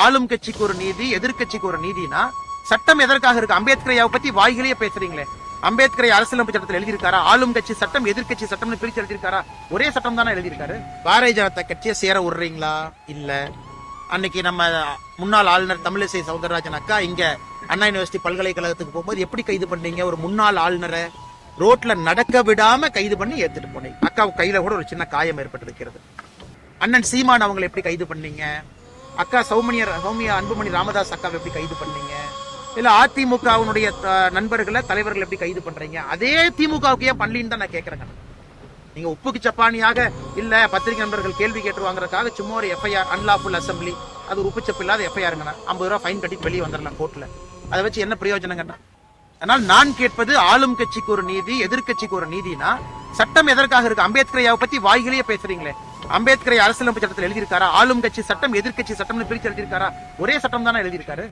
ஆளும் கட்சிக்கு ஒரு நீதி, எதிர்கட்சிக்கு ஒரு நீதினா சட்டம் எதற்காக இருக்கு? அம்பேத்கரையாவை பத்தி வாய்களையே பேசுறீங்களே. அம்பேத்கரை அரசியலமைப்பு சட்டத்தில் எழுதியிருக்காரா? ஆளும் கட்சி சட்டம், எதிர்கட்சி சட்டம்னு பிரிச்சு எழுதியிருக்காரா? ஒரே சட்டம் தானே எழுதியிருக்காரு. பாரதிய ஜனதா கட்சியை சேர விடுறீங்களா? இல்ல. அன்னைக்கு நம்ம முன்னாள் ஆளுநர் தமிழிசை சவுந்தரராஜன் அக்கா இங்க அண்ணா யூனிவர்சிட்டி பல்கலைக்கழகத்துக்கு போகும்போது எப்படி கைது பண்ணீங்க? ஒரு முன்னாள் ஆளுநரை ரோட்ல நடக்க விடாம கைது பண்ணி ஏத்துட்டு போனீங்க. அக்கா கையில கூட ஒரு சின்ன காயம் ஏற்பட்டிருக்கிறது. அண்ணன் சீமான் அவங்களை எப்படி கைது பண்ணீங்க? அக்கா சௌமியா அன்புமணி ராமதாஸ் அக்காவை எப்படி கைது பண்ணீங்க? இல்ல அதிமுகவுடைய நண்பர்களை தலைவர்கள் எப்படி கைது பண்றீங்க? அதே திமுகவுக்கு ஏன் பண்ணலின்னு தான் நான் கேட்கறேங்க. நீங்க உப்புக்கு சப்பானியாக இல்ல பத்திரிகை நண்பர்கள் கேள்வி கேட்டுருவாங்கிறதுக்காக சும்மா ஒரு எஃப்ஐஆர், அன்லாஃபுல் அசம்பிளி, அது ஒரு உப்புச்சப்பு இல்லாத எஃப்ஐஆருங்கண்ணா. 50 ரூபாய் ஃபைன் கட்டிட்டு வெளியே வந்துடலாம் கோர்ட்ல. அதை வச்சு என்ன பிரயோஜனங்கண்ணா? அதனால் நான் கேட்பது ஆளும் கட்சிக்கு ஒரு நீதி, எதிர்கட்சிக்கு ஒரு நீதினா சட்டம் எதற்காக இருக்கு? அம்பேத்கரையாவை பத்தி வாய்களையே பேசுறீங்களே. அம்பேத்கரை அரசியலமைப்பு சட்டத்தில் எழுதியிருக்காரா? ஆளும் கட்சி சட்டம், எதிர்கட்சி சட்டம்னு பிரிச்சு எழுதியிருக்காரா? ஒரே சட்டம் தானே எழுதியிருக்காரு.